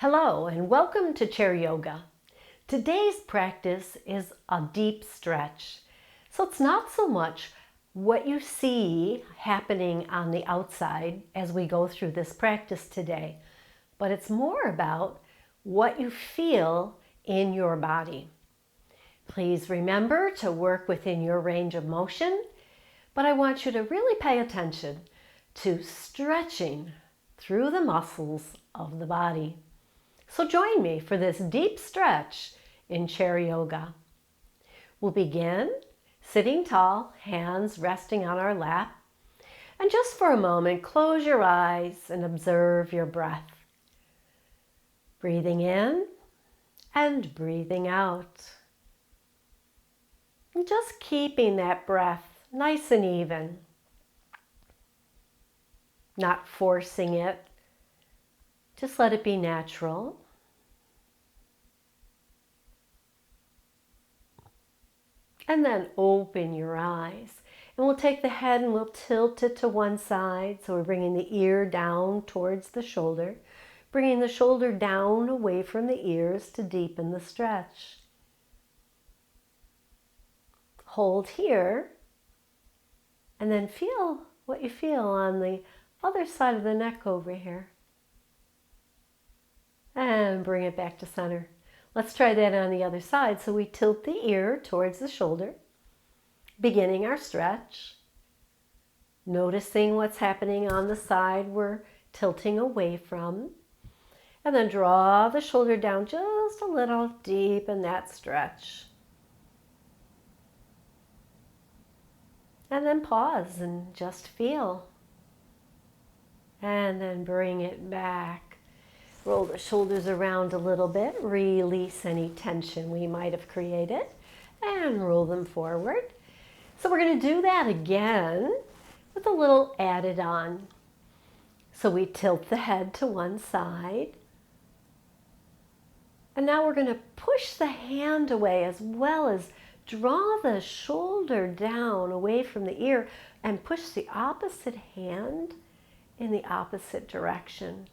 Hello and welcome to Chair Yoga. Today's practice is a deep stretch. So it's not so much what you see happening on the outside as we go through this practice today, but it's more about what you feel in your body. Please remember to work within your range of motion, but I want you to really pay attention to stretching through the muscles of the body. So join me for this deep stretch in chair yoga. We'll begin sitting tall, hands resting on our lap. And just for a moment, close your eyes and observe your breath. Breathing in and breathing out. And just keeping that breath nice and even. Not forcing it. Just let it be natural. And then open your eyes. And we'll take the head and we'll tilt it to one side. So we're bringing the ear down towards the shoulder. Bringing the shoulder down away from the ears to deepen the stretch. Hold here. And then feel what you feel on the other side of the neck over here. And bring it back to center. Let's try that on the other side. So we tilt the ear towards the shoulder, beginning our stretch, noticing what's happening on the side we're tilting away from, and then draw the shoulder down just a little, deepen that stretch. And then pause and just feel. And then bring it back. Roll the shoulders around a little bit, release any tension we might have created, and roll them forward. So we're going to do that again with a little added on. So we tilt the head to one side. And now we're going to push the hand away as well as draw the shoulder down away from the ear and push the opposite hand in the opposite direction.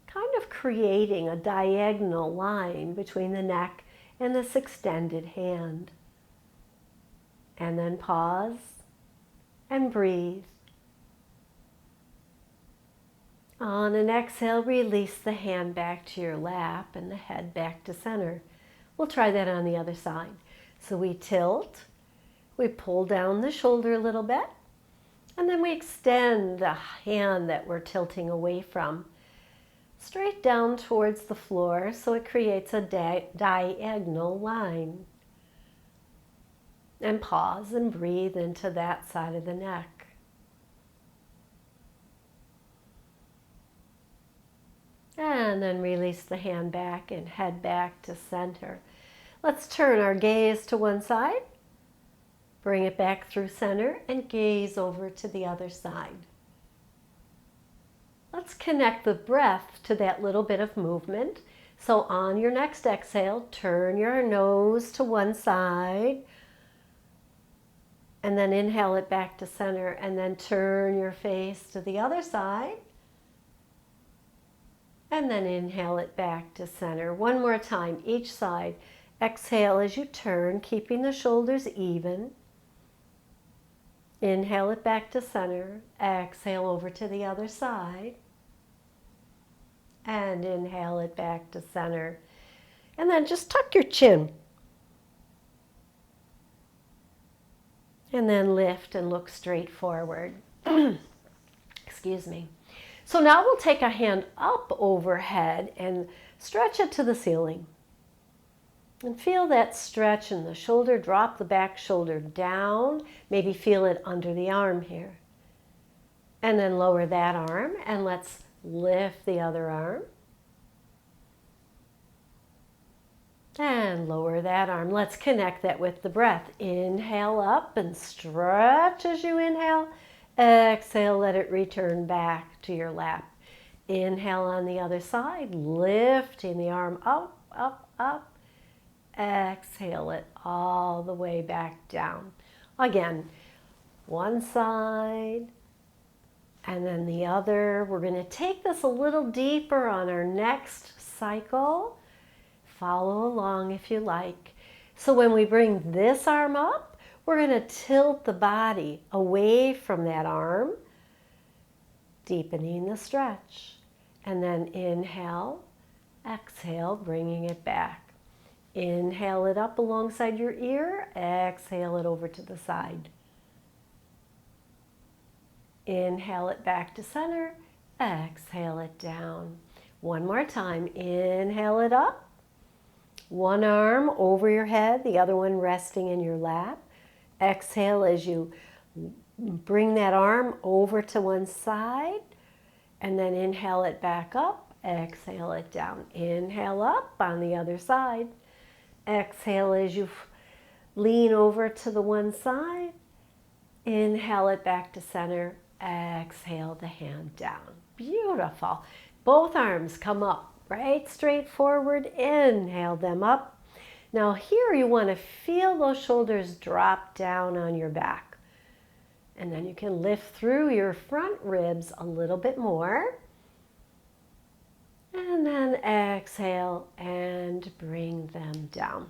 Kind of creating a diagonal line between the neck and this extended hand. And then pause and breathe. On an exhale, release the hand back to your lap and the head back to center. We'll try that on the other side. So we tilt, we pull down the shoulder a little bit, and then we extend the hand that we're tilting away from straight down towards the floor, so it creates a diagonal line. And pause and breathe into that side of the neck. And then release the hand back and head back to center. Let's turn our gaze to one side, bring it back through center, and gaze over to the other side. Let's connect the breath to that little bit of movement. So on your next exhale, turn your nose to one side, and then inhale it back to center, and then turn your face to the other side, and then inhale it back to center. One more time, each side. Exhale as you turn, keeping the shoulders even. Inhale it back to center. Exhale over to the other side. And inhale it back to center. And then just tuck your chin. And then lift and look straight forward. Excuse me. So now we'll take a hand up overhead and stretch it to the ceiling. And feel that stretch in the shoulder. Drop the back shoulder down. Maybe feel it under the arm here. And then lower that arm and let's lift the other arm. And lower that arm. Let's connect that with the breath. Inhale up and stretch as you inhale. Exhale, let it return back to your lap. Inhale on the other side, lifting the arm up, up, up. Exhale it all the way back down. Again, one side, And then the other. We're going to take this a little deeper on our next cycle. Follow along if you like. So when we bring this arm up, we're going to tilt the body away from that arm, deepening the stretch. And then inhale, exhale, bringing it back. Inhale it up alongside your ear, exhale it over to the side. Inhale it back to center, exhale it down. One more time, inhale it up. One arm over your head, the other one resting in your lap. Exhale as you bring that arm over to one side, and then inhale it back up, exhale it down. Inhale up on the other side. Exhale as you lean over to the one side. Inhale it back to center. Exhale the hand down. Beautiful. Both arms come up, right? Straight forward. Inhale them up. Now here you want to feel those shoulders drop down on your back. And then you can lift through your front ribs a little bit more. And then exhale and bring them down.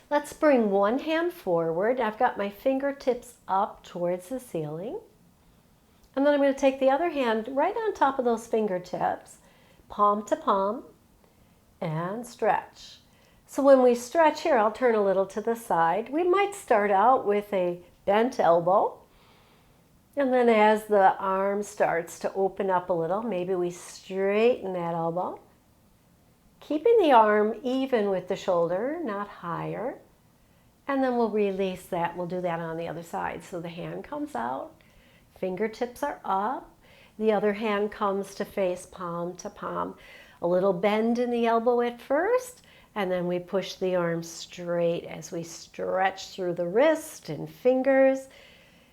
Let's bring one hand forward. I've got my fingertips up towards the ceiling. And then I'm going to take the other hand right on top of those fingertips, palm to palm, and stretch. So when we stretch here, I'll turn a little to the side. We might start out with a bent elbow. And then as the arm starts to open up a little, maybe we straighten that elbow. Keeping the arm even with the shoulder, not higher. And then we'll release that. We'll do that on the other side. So the hand comes out, fingertips are up. The other hand comes to face palm to palm. A little bend in the elbow at first, and then we push the arm straight as we stretch through the wrist and fingers.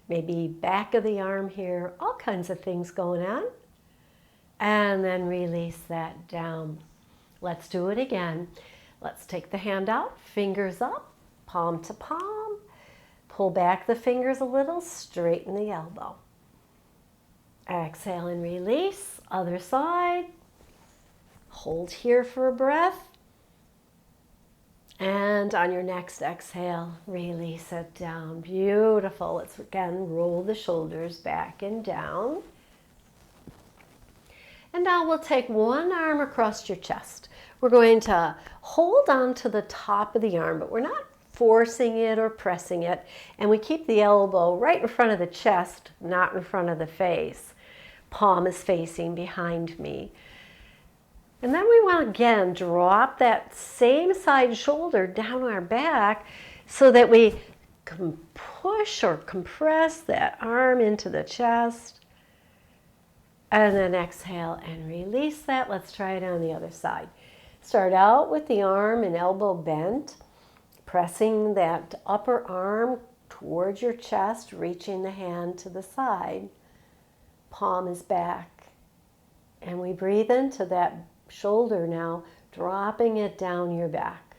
Maybe back of the arm here, all kinds of things going on. And then release that down. Let's do it again. Let's take the hand out, fingers up, palm to palm. Pull back the fingers a little, straighten the elbow. Exhale and release, other side. Hold here for a breath. And on your next exhale, release it down. Beautiful. Let's again roll the shoulders back and down. And now we'll take one arm across your chest. We're going to hold on to the top of the arm, but we're not forcing it or pressing it. And we keep the elbow right in front of the chest, not in front of the face. Palm is facing behind me. And then we want to again drop that same side shoulder down our back so that we can push or compress that arm into the chest. And then exhale and release that. Let's try it on the other side. Start out with the arm and elbow bent, pressing that upper arm towards your chest, reaching the hand to the side. Palm is back. And we breathe into that shoulder now, dropping it down your back.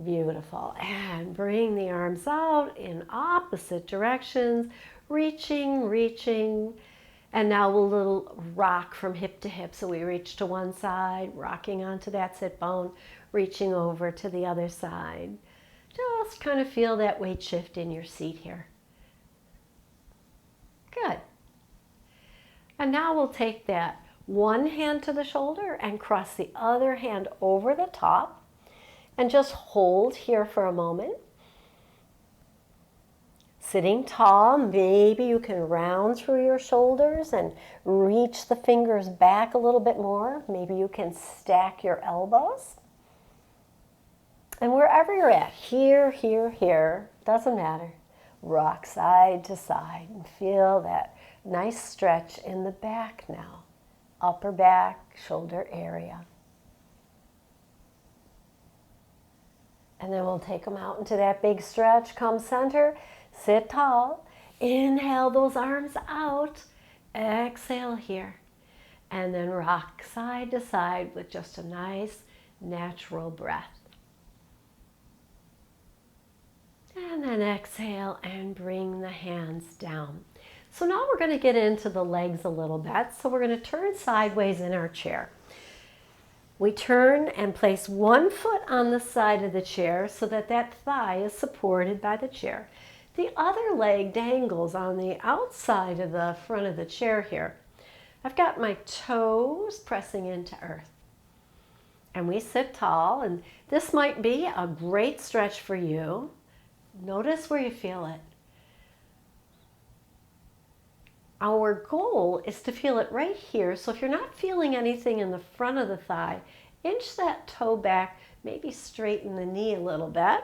Beautiful. And bring the arms out in opposite directions, reaching, reaching. And now we'll little rock from hip to hip. So we reach to one side, rocking onto that sit bone, reaching over to the other side. Just kind of feel that weight shift in your seat here. Good. And now we'll take that one hand to the shoulder and cross the other hand over the top and just hold here for a moment. Sitting tall, maybe you can round through your shoulders and reach the fingers back a little bit more. Maybe you can stack your elbows. And wherever you're at, here, here, here, doesn't matter. Rock side to side and feel that nice stretch in the back now. Upper back, shoulder area. And then we'll take them out into that big stretch. Come center, sit tall. Inhale those arms out. Exhale here. And then rock side to side with just a nice natural breath. And then exhale and bring the hands down. So now we're going to get into the legs a little bit. So we're going to turn sideways in our chair. We turn and place one foot on the side of the chair so that that thigh is supported by the chair. The other leg dangles on the outside of the front of the chair here. I've got my toes pressing into earth. And we sit tall, and this might be a great stretch for you. Notice where you feel it. Our goal is to feel it right here. So if you're not feeling anything in the front of the thigh, inch that toe back, maybe straighten the knee a little bit.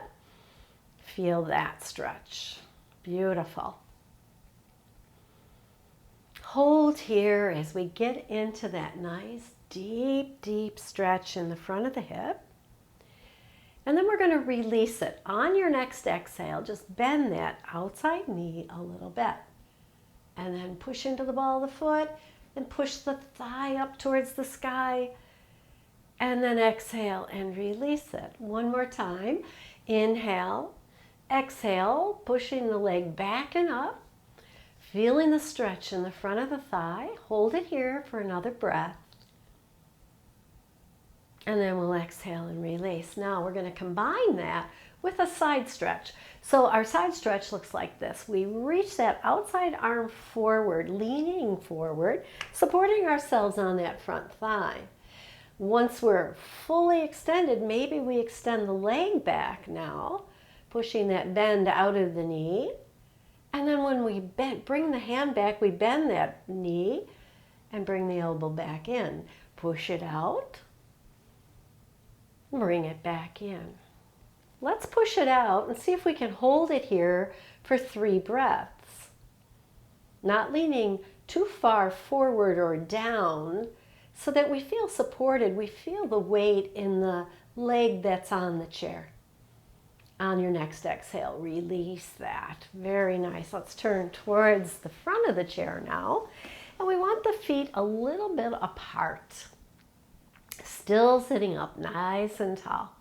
Feel that stretch. Beautiful. Hold here as we get into that nice, deep, deep stretch in the front of the hip. And then we're going to release it. On your next exhale, just bend that outside knee a little bit. And then push into the ball of the foot and push the thigh up towards the sky. And then exhale and release it. One more time. Inhale, exhale, pushing the leg back and up. Feeling the stretch in the front of the thigh. Hold it here for another breath. And then we'll exhale and release. Now we're going to combine that with a side stretch. So our side stretch looks like this. We reach that outside arm forward, leaning forward, supporting ourselves on that front thigh. Once we're fully extended, maybe we extend the leg back now, pushing that bend out of the knee. And then when we bring the hand back, we bend that knee and bring the elbow back in. Push it out, bring it back in. Let's push it out and see if we can hold it here for 3 breaths. Not leaning too far forward or down so that we feel supported. We feel the weight in the leg that's on the chair. On your next exhale, release that. Very nice. Let's turn towards the front of the chair now. And we want the feet a little bit apart. Still sitting up nice and tall.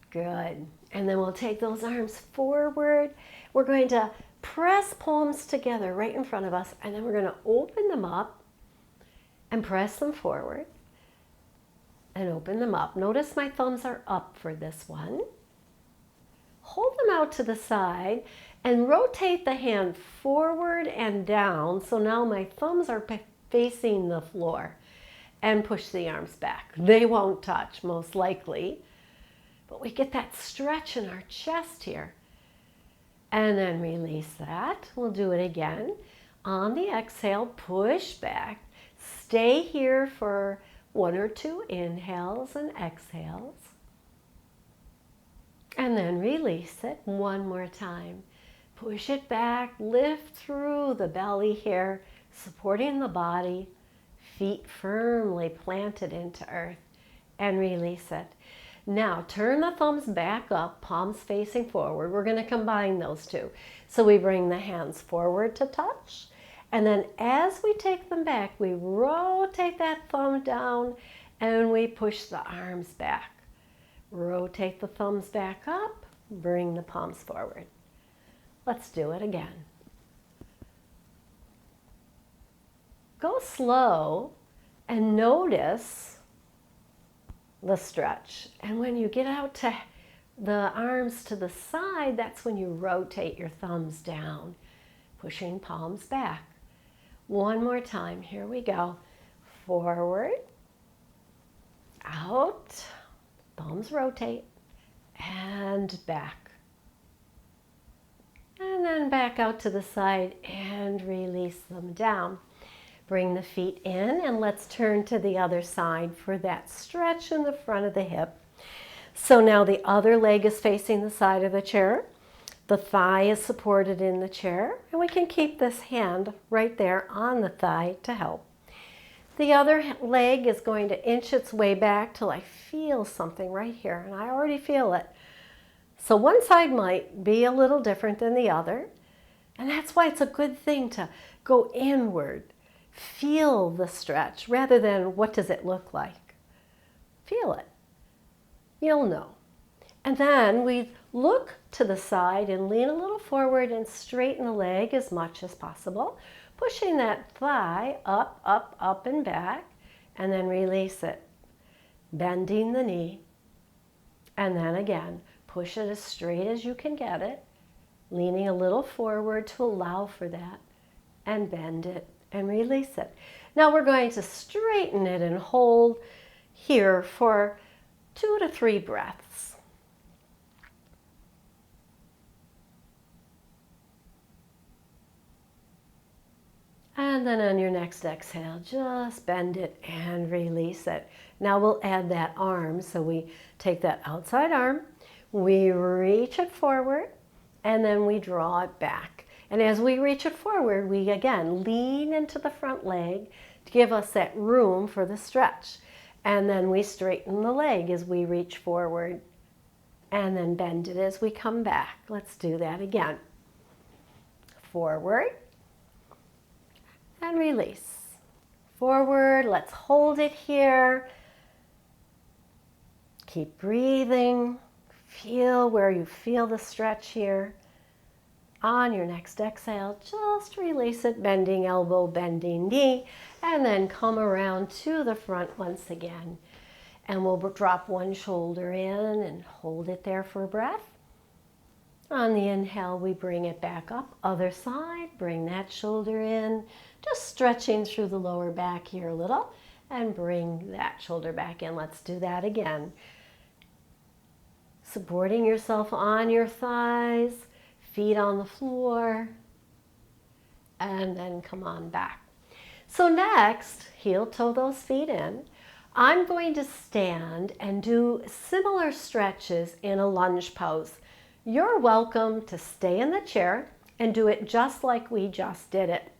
Good. And then we'll take those arms forward. We're going to press palms together right in front of us, and then we're going to open them up and press them forward and open them up. Notice my thumbs are up for this one. Hold them out to the side and rotate the hand forward and down. So now my thumbs are facing the floor, and push the arms back. They won't touch, most likely. But we get that stretch in our chest here. And then release that. We'll do it again. On the exhale, push back. Stay here for 1 or 2 inhales and exhales. And then release it one more time. Push it back, lift through the belly here, supporting the body, feet firmly planted into earth, and release it. Now turn the thumbs back up, palms facing forward. We're going to combine those two. So we bring the hands forward to touch, and then as we take them back, we rotate that thumb down and we push the arms back. Rotate the thumbs back up, bring the palms forward. Let's do it again. Go slow and notice the stretch. And when you get out to the arms to the side, that's when you rotate your thumbs down, pushing palms back. One more time. Here we go. Forward, out, thumbs rotate, and back. And then back out to the side and release them down. Bring the feet in, and let's turn to the other side for that stretch in the front of the hip. So now the other leg is facing the side of the chair. The thigh is supported in the chair, and we can keep this hand right there on the thigh to help. The other leg is going to inch its way back till I feel something right here, and I already feel it. So one side might be a little different than the other, and that's why it's a good thing to go inward. Feel the stretch rather than what does it look like. Feel it. You'll know. And then we look to the side and lean a little forward and straighten the leg as much as possible. Pushing that thigh up, up, up and back, and then release it. Bending the knee, and then again, push it as straight as you can get it, leaning a little forward to allow for that, and bend it and release it. Now we're going to straighten it and hold here for 2 to 3 breaths. And then on your next exhale, just bend it and release it. Now we'll add that arm. So we take that outside arm, we reach it forward, and then we draw it back. And as we reach it forward, we again lean into the front leg to give us that room for the stretch. And then we straighten the leg as we reach forward, and then bend it as we come back. Let's do that again. Forward. And release. Forward, let's hold it here. Keep breathing. Feel where you feel the stretch here. On your next exhale, just release it, bending elbow, bending knee, and then come around to the front once again. And we'll drop one shoulder in and hold it there for a breath. On the inhale, we bring it back up. Other side, bring that shoulder in. Just stretching through the lower back here a little, and bring that shoulder back in. Let's do that again. Supporting yourself on your thighs, feet on the floor, and then come on back. So next, heel toe those feet in. I'm going to stand and do similar stretches in a lunge pose. You're welcome to stay in the chair and do it just like we just did it.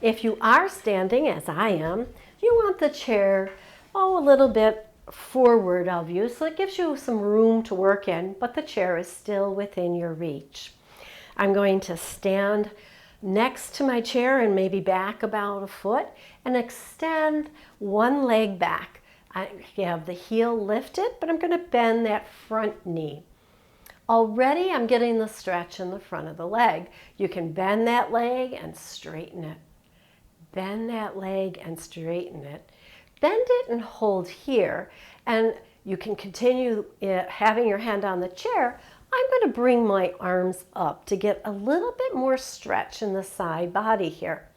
If you are standing, as I am, you want the chair, a little bit forward of you, so it gives you some room to work in, but the chair is still within your reach. I'm going to stand next to my chair and maybe back about a foot and extend one leg back. I have the heel lifted, but I'm going to bend that front knee. Already I'm getting the stretch in the front of the leg. You can bend that leg and straighten it. Bend that leg and straighten it. Bend it and hold here. And you can continue having your hand on the chair. I'm going to bring my arms up to get a little bit more stretch in the side body here.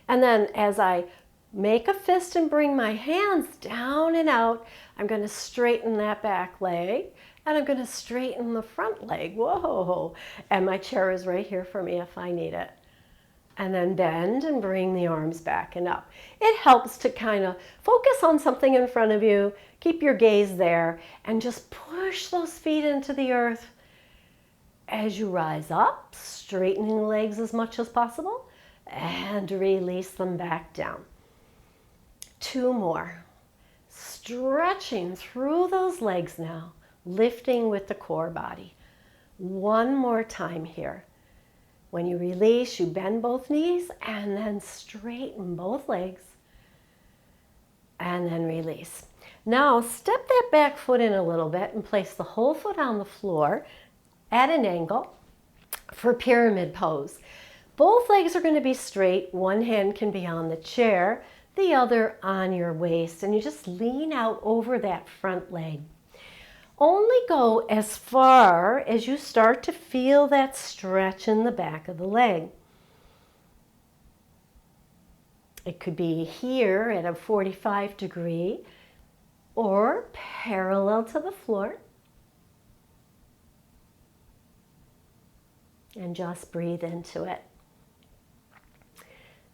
And then as I make a fist and bring my hands down and out, I'm going to straighten that back leg. And I'm going to straighten the front leg. Whoa! And my chair is right here for me if I need it. And then bend and bring the arms back and up. It helps to kind of focus on something in front of you, keep your gaze there, and just push those feet into the earth as you rise up, straightening the legs as much as possible, and release them back down. 2 more. Stretching through those legs now, lifting with the core body. 1 more time here. When you release, you bend both knees and then straighten both legs and then release. Now step that back foot in a little bit and place the whole foot on the floor at an angle for pyramid pose. Both legs are going to be straight. One hand can be on the chair, the other on your waist, and you just lean out over that front leg. Only go as far as you start to feel that stretch in the back of the leg. It could be here at a 45 degree or parallel to the floor. And just breathe into it.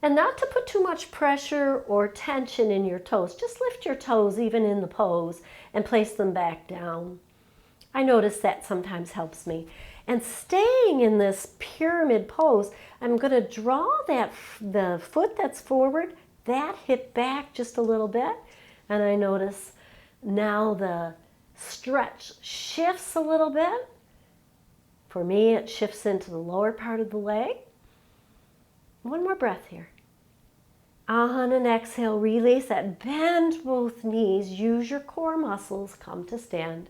And not to put too much pressure or tension in your toes. Just lift your toes even in the pose and place them back down. I notice that sometimes helps me. And staying in this pyramid pose, I'm going to draw the foot that's forward, that hip back just a little bit. And I notice now the stretch shifts a little bit. For me, it shifts into the lower part of the leg. 1 more breath here. On an exhale, release that. Bend both knees. Use your core muscles. Come to stand.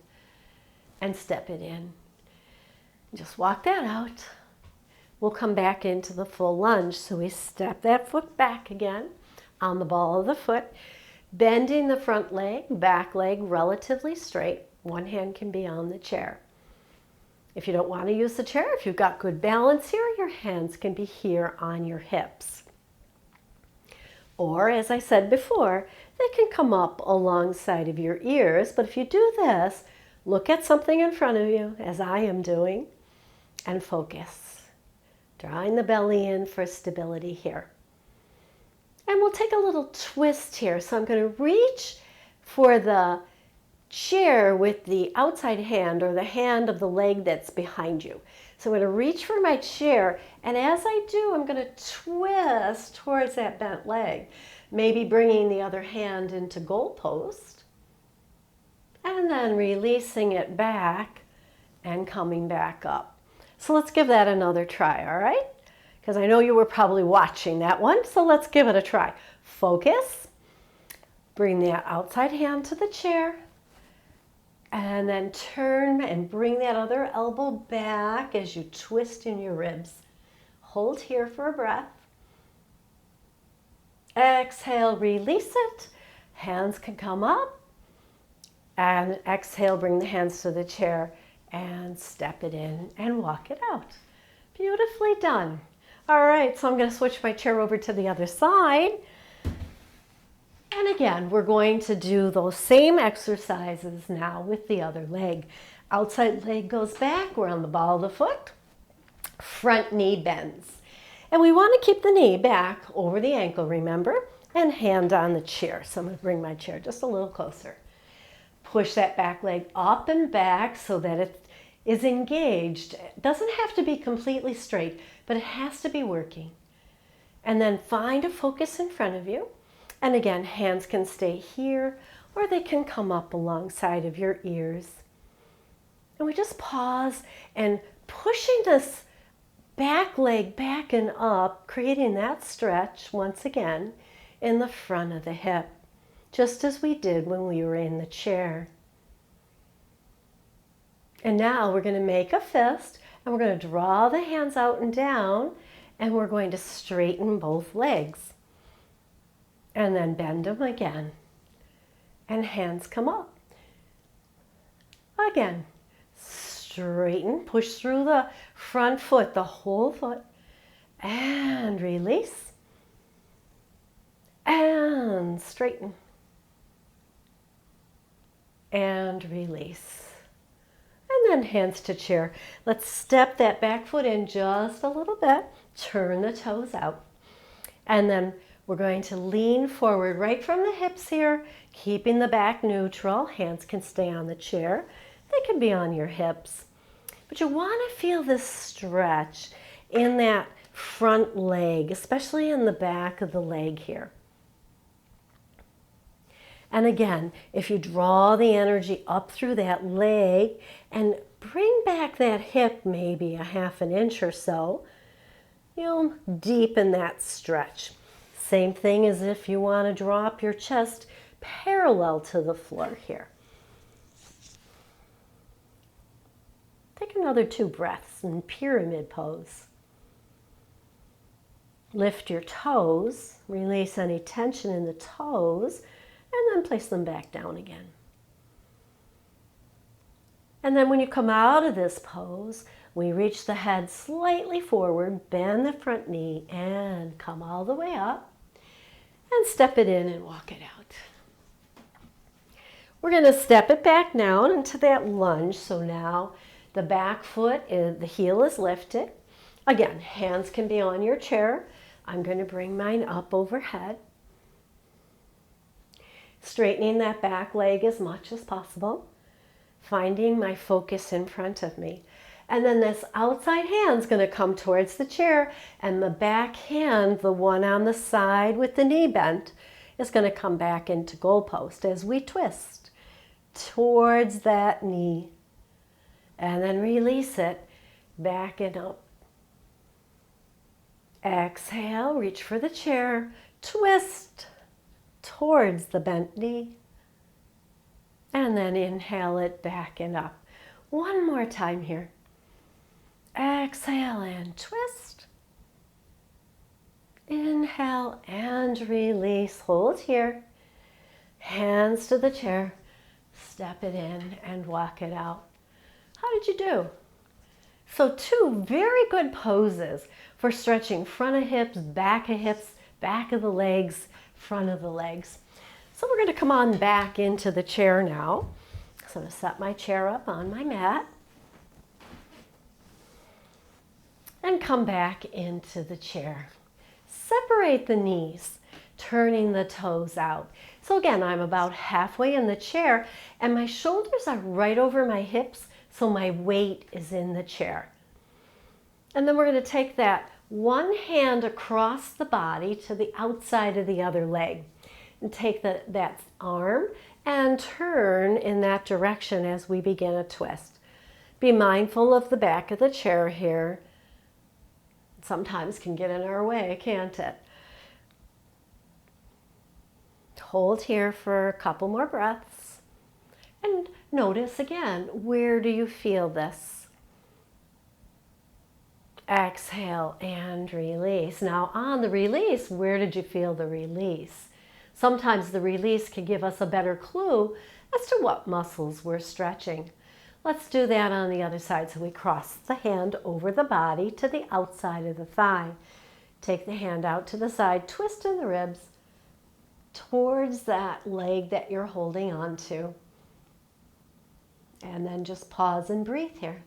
and step it in. Just walk that out. We'll come back into the full lunge. So we step that foot back again on the ball of the foot, bending the front leg, back leg relatively straight. One hand can be on the chair. If you don't want to use the chair, if you've got good balance here, your hands can be here on your hips. Or, as I said before, they can come up alongside of your ears. But if you do this, look at something in front of you, as I am doing, and focus. Drawing the belly in for stability here. And we'll take a little twist here. So I'm going to reach for the chair with the outside hand or the hand of the leg that's behind you. So I'm going to reach for my chair, and as I do, I'm going to twist towards that bent leg, maybe bringing the other hand into goal post, and then releasing it back and coming back up. So let's give that another try, all right? Because I know you were probably watching that one, so let's give it a try. Focus, bring that outside hand to the chair, and then turn and bring that other elbow back as you twist in your ribs. Hold here for a breath. Exhale, release it. Hands can come up. And exhale, bring the hands to the chair and step it in and walk it out. Beautifully done. All right, so I'm going to switch my chair over to the other side. And again, we're going to do those same exercises now with the other leg. Outside leg goes back, we're on the ball of the foot. Front knee bends. And we want to keep the knee back over the ankle, remember? And hand on the chair. So I'm going to bring my chair just a little closer. Push that back leg up and back so that it is engaged. It doesn't have to be completely straight, but it has to be working. And then find a focus in front of you. And again, hands can stay here or they can come up alongside of your ears. And we just pause and pushing this back leg back and up, creating that stretch once again in the front of the hip, just as we did when we were in the chair. And now we're going to make a fist and we're going to draw the hands out and down and we're going to straighten both legs. And then bend them again. And hands come up. Again, straighten, push through the front foot, the whole foot. And release. And straighten. And release. And then hands to chair. Let's step that back foot in just a little bit. Turn the toes out. And then we're going to lean forward right from the hips here, keeping the back neutral. Hands can stay on the chair. They can be on your hips. But you want to feel this stretch in that front leg, especially in the back of the leg here. And again, if you draw the energy up through that leg and bring back that hip maybe a half an inch or so, you'll deepen that stretch. Same thing as if you want to drop your chest parallel to the floor here. Take another 2 breaths in pyramid pose. Lift your toes, release any tension in the toes, and then place them back down again. And then when you come out of this pose, we reach the head slightly forward, bend the front knee, and come all the way up. And step it in and walk it out. We're going to step it back now into that lunge. So now the back foot, the heel is lifted. Again, hands can be on your chair. I'm going to bring mine up overhead. Straightening that back leg as much as possible. Finding my focus in front of me. And then this outside hand's going to come towards the chair, and the back hand, the one on the side with the knee bent, is going to come back into goal post as we twist towards that knee. And then release it back and up. Exhale, reach for the chair, twist towards the bent knee. And then inhale it back and up. One more time here. Exhale and twist. Inhale and release. Hold here. Hands to the chair. Step it in and walk it out. How did you do? So 2 very good poses for stretching front of hips, back of the legs, front of the legs. So we're going to come on back into the chair now. So I'm going to set my chair up on my mat and come back into the chair. Separate the knees, turning the toes out. So again, I'm about halfway in the chair and my shoulders are right over my hips, so my weight is in the chair. And then we're going to take that one hand across the body to the outside of the other leg and take that arm and turn in that direction as we begin a twist. Be mindful of the back of the chair here. Sometimes can get in our way, can't it? Hold here for a couple more breaths and notice again, where do you feel this? Exhale and release. Now on the release, where did you feel the release? Sometimes the release can give us a better clue as to what muscles we're stretching. Let's do that on the other side. So we cross the hand over the body to the outside of the thigh. Take the hand out to the side, twist in the ribs towards that leg that you're holding on to. And then just pause and breathe here.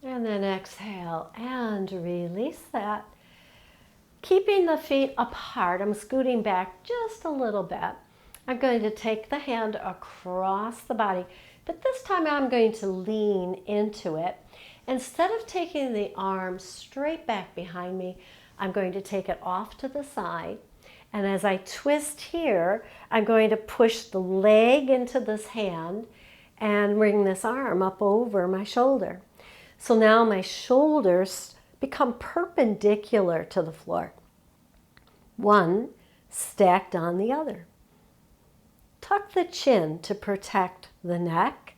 And then exhale and release that. Keeping the feet apart, I'm scooting back just a little bit. I'm going to take the hand across the body, but this time I'm going to lean into it. Instead of taking the arm straight back behind me, I'm going to take it off to the side. And as I twist here, I'm going to push the leg into this hand and bring this arm up over my shoulder. So now my shoulders become perpendicular to the floor. One stacked on the other. Tuck the chin to protect the neck,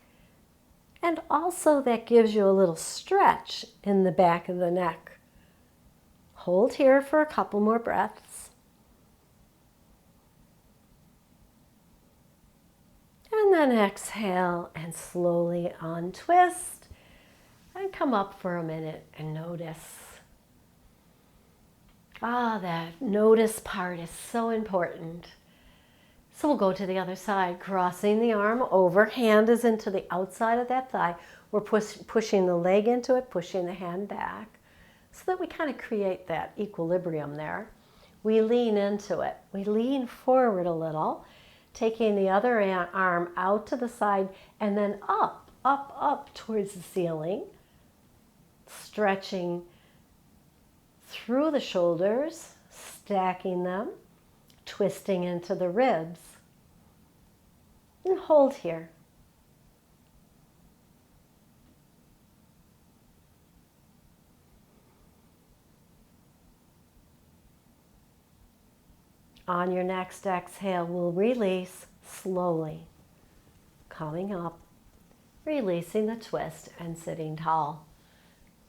and also that gives you a little stretch in the back of the neck. Hold here for a couple more breaths. And then exhale and slowly untwist and come up for a minute and notice. That notice part is so important. So we'll go to the other side, crossing the arm over. Hand is into the outside of that thigh. We're pushing the leg into it, pushing the hand back, so that we kind of create that equilibrium there. We lean into it. We lean forward a little, taking the other arm out to the side and then up, up, up towards the ceiling, stretching through the shoulders, stacking them, twisting into the ribs, and hold here. On your next exhale, we'll release slowly, coming up, releasing the twist and sitting tall.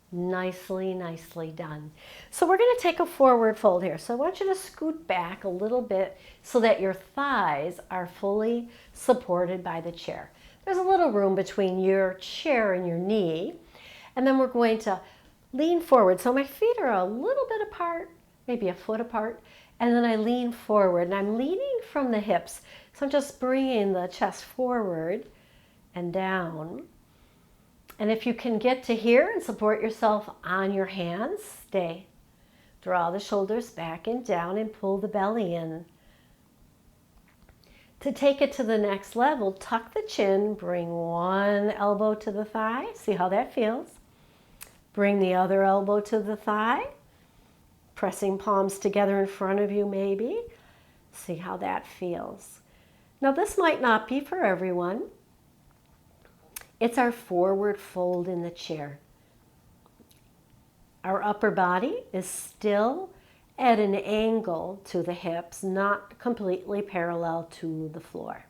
Nicely, nicely done. So we're going to take a forward fold here. So I want you to scoot back a little bit so that your thighs are fully supported by the chair. There's a little room between your chair and your knee. And then we're going to lean forward. So my feet are a little bit apart, maybe a foot apart. And then I lean forward and I'm leaning from the hips. So I'm just bringing the chest forward and down. And if you can get to here and support yourself on your hands, stay. Draw the shoulders back and down and pull the belly in. To take it to the next level, tuck the chin, bring one elbow to the thigh. See how that feels. Bring the other elbow to the thigh. Pressing palms together in front of you maybe. See how that feels. Now this might not be for everyone. It's our forward fold in the chair. Our upper body is still at an angle to the hips, not completely parallel to the floor.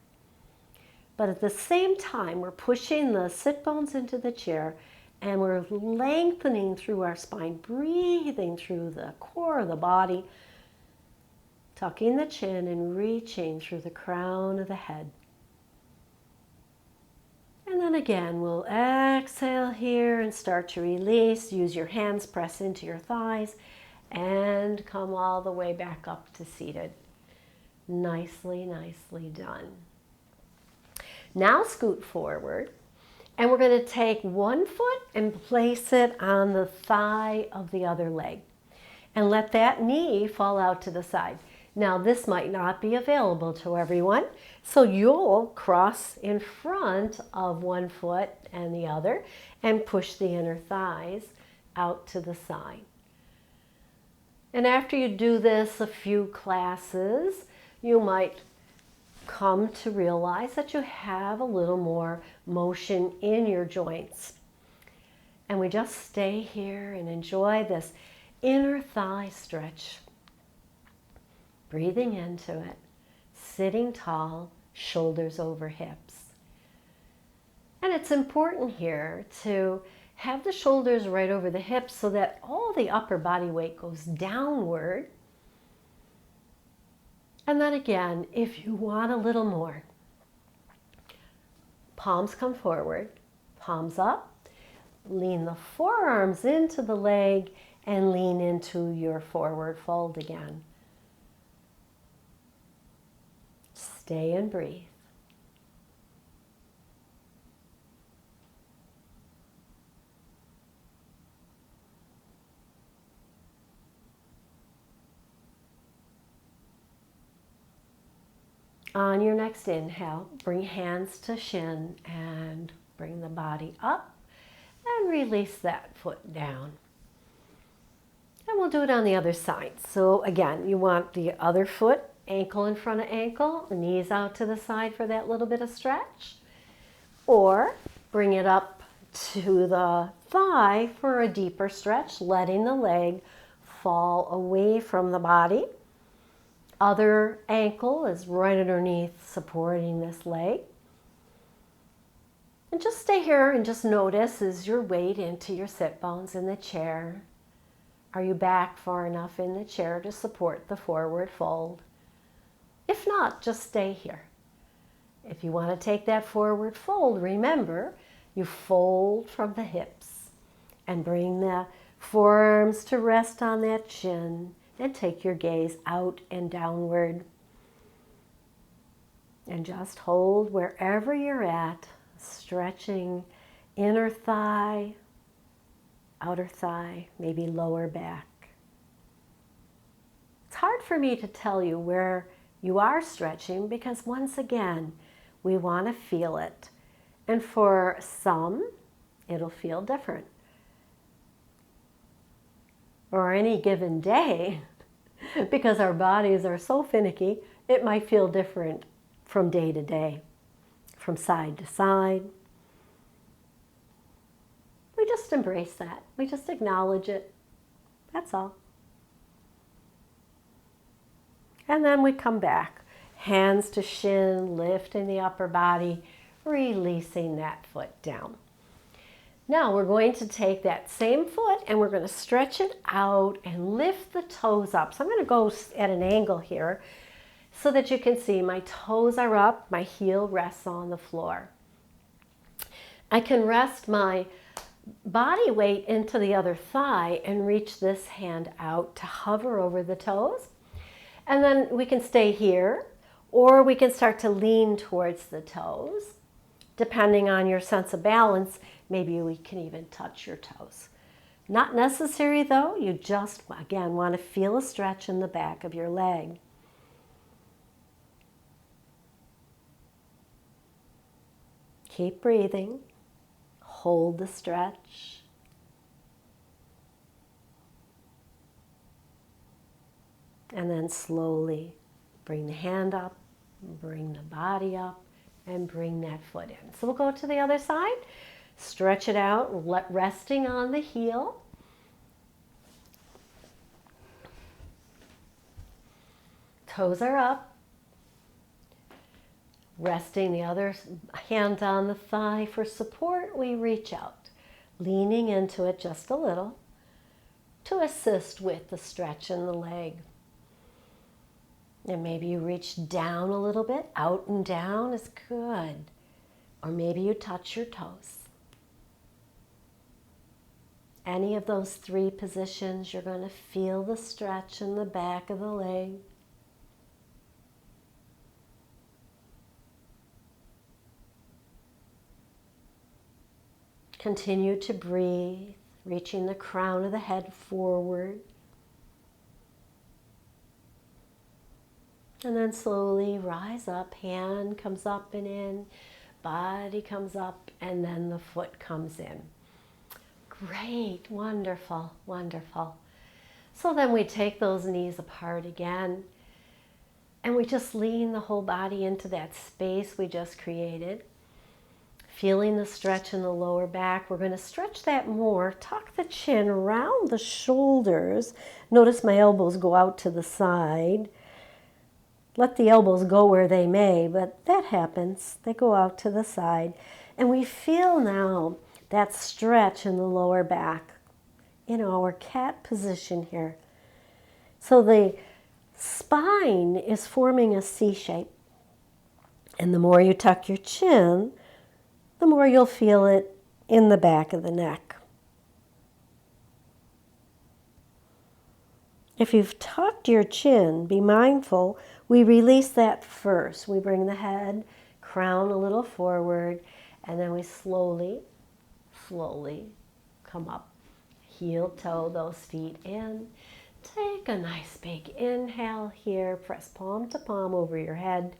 But at the same time, we're pushing the sit bones into the chair and we're lengthening through our spine, breathing through the core of the body, tucking the chin and reaching through the crown of the head. And then again, we'll exhale here and start to release. Use your hands, press into your thighs, and come all the way back up to seated. Nicely, nicely done. Now scoot forward, and we're going to take one foot and place it on the thigh of the other leg. And let that knee fall out to the side. Now this might not be available to everyone, so you'll cross in front of one foot and the other and push the inner thighs out to the side. And after you do this a few classes, you might come to realize that you have a little more motion in your joints. And we just stay here and enjoy this inner thigh stretch. Breathing into it, sitting tall, shoulders over hips. And it's important here to have the shoulders right over the hips so that all the upper body weight goes downward. And then again, if you want a little more, palms come forward, palms up, lean the forearms into the leg and lean into your forward fold again. Stay and breathe. On your next inhale, bring hands to shin and bring the body up and release that foot down. And we'll do it on the other side. So again, you want the other foot, ankle in front of ankle, knees out to the side for that little bit of stretch. Or bring it up to the thigh for a deeper stretch, letting the leg fall away from the body. Other ankle is right underneath supporting this leg. And just stay here and just notice, is your weight into your sit bones in the chair? Are you back far enough in the chair to support the forward fold? If not, just stay here. If you want to take that forward fold, remember, you fold from the hips and bring the forearms to rest on that chin and take your gaze out and downward. And just hold wherever you're at, stretching inner thigh, outer thigh, maybe lower back. It's hard for me to tell you where you are stretching because once again, we want to feel it. And for some, it'll feel different. Or any given day, because our bodies are so finicky, it might feel different from day to day, from side to side. We just embrace that. We just acknowledge it. That's all. And then we come back. Hands to shin, lifting the upper body, releasing that foot down. Now we're going to take that same foot and we're going to stretch it out and lift the toes up. So I'm going to go at an angle here so that you can see my toes are up, my heel rests on the floor. I can rest my body weight into the other thigh and reach this hand out to hover over the toes. And then we can stay here, or we can start to lean towards the toes. Depending on your sense of balance, maybe we can even touch your toes. Not necessary though, you just, again, want to feel a stretch in the back of your leg. Keep breathing, hold the stretch. And then slowly bring the hand up, bring the body up, and bring that foot in. So we'll go to the other side, stretch it out, resting on the heel. Toes are up. Resting the other hand on the thigh for support, we reach out, leaning into it just a little to assist with the stretch in the leg. And maybe you reach down a little bit, out and down is good. Or maybe you touch your toes. Any of those three positions, you're going to feel the stretch in the back of the leg. Continue to breathe, reaching the crown of the head forward. And then slowly rise up, hand comes up and in, body comes up, and then the foot comes in. Great, wonderful, wonderful. So then we take those knees apart again, and we just lean the whole body into that space we just created. Feeling the stretch in the lower back. We're going to stretch that more. Tuck the chin around the shoulders. Notice my elbows go out to the side. Let the elbows go where they may, but that happens. They go out to the side. And we feel now that stretch in the lower back in our cat position here. So the spine is forming a C shape. And the more you tuck your chin, the more you'll feel it in the back of the neck. If you've tucked your chin, be mindful, we release that first. We bring the head, crown a little forward, and then we slowly come up. Heel toe those feet in. Take a nice big inhale here. Press palm to palm over your head.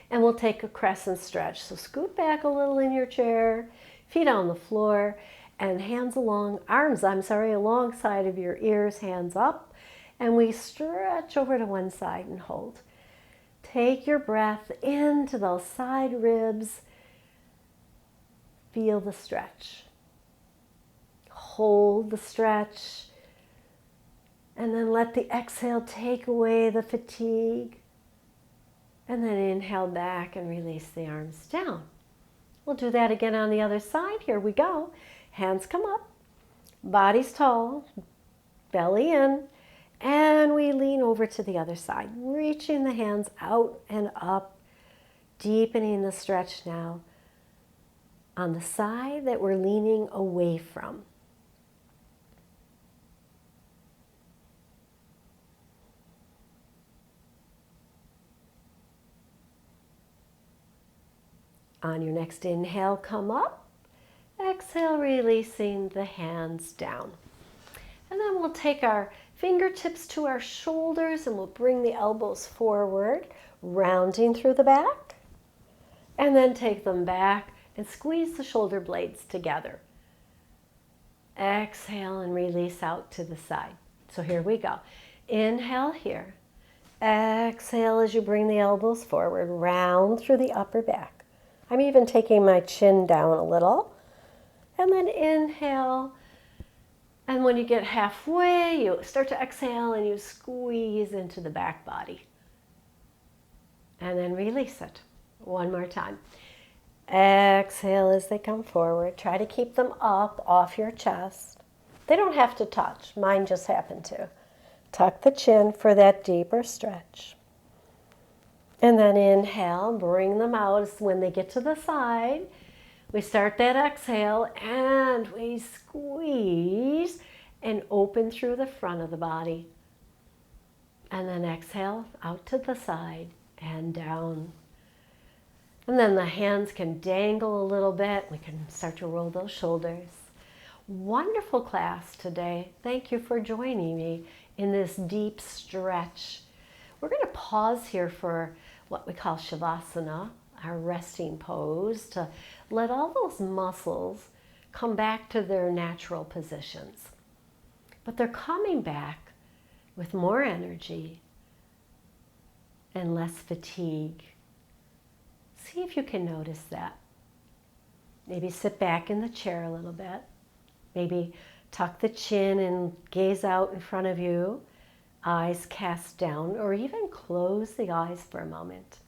And we'll take a crescent stretch. So scoot back a little in your chair, feet on the floor, and hands alongside of your ears, hands up. And we stretch over to one side and hold. Take your breath into those side ribs. Feel the stretch. Hold the stretch. And then let the exhale take away the fatigue. And then inhale back and release the arms down. We'll do that again on the other side. Here we go. Hands come up, body's tall, belly in, and we lean over to the other side, reaching the hands out and up, deepening the stretch now on the side that we're leaning away from. On your next inhale, come up. Exhale, releasing the hands down. And then we'll take our fingertips to our shoulders and we'll bring the elbows forward, rounding through the back. And then take them back and squeeze the shoulder blades together. Exhale and release out to the side. So here we go. Inhale here. Exhale as you bring the elbows forward, round through the upper back. I'm even taking my chin down a little. And then inhale. And when you get halfway, you start to exhale and you squeeze into the back body. And then release it. One more time. Exhale as they come forward. Try to keep them up off your chest. They don't have to touch. Mine just happened to. Tuck the chin for that deeper stretch. And then inhale, bring them out. When they get to the side, we start that exhale and we squeeze and open through the front of the body. And then exhale out to the side and down. And then the hands can dangle a little bit. We can start to roll those shoulders. Wonderful class today. Thank you for joining me in this deep stretch. We're going to pause here for what we call Shavasana, our resting pose, to let all those muscles come back to their natural positions. But they're coming back with more energy and less fatigue. See if you can notice that. Maybe sit back in the chair a little bit. Maybe tuck the chin and gaze out in front of you eyes cast down, or even close the eyes for a moment.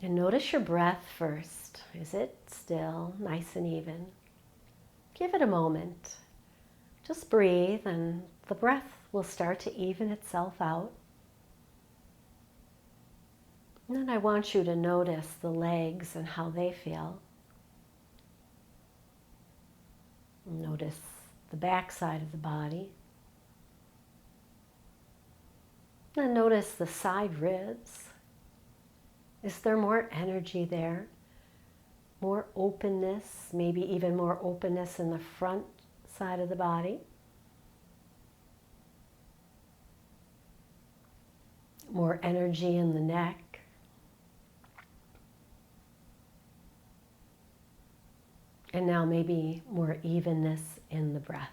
And notice your breath first. Is it still, nice and even? Give it a moment. Just breathe and the breath will start to even itself out. And then I want you to notice the legs and how they feel. Notice the back side of the body. And notice the side ribs. Is there more energy there? More openness, maybe even more openness in the front side of the body? More energy in the neck? And now maybe more evenness in the breath.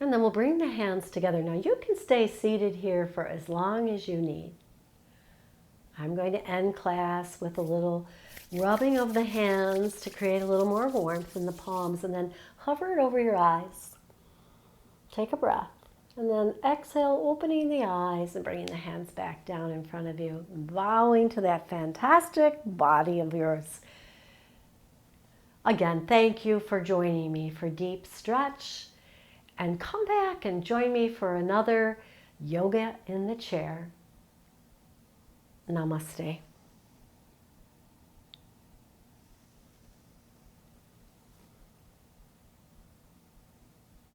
And then we'll bring the hands together. Now you can stay seated here for as long as you need. I'm going to end class with a little rubbing of the hands to create a little more warmth in the palms, and then hover it over your eyes. Take a breath. And then exhale, opening the eyes and bringing the hands back down in front of you, bowing to that fantastic body of yours. Again, thank you for joining me for Deep Stretch. And come back and join me for another yoga in the chair. Namaste.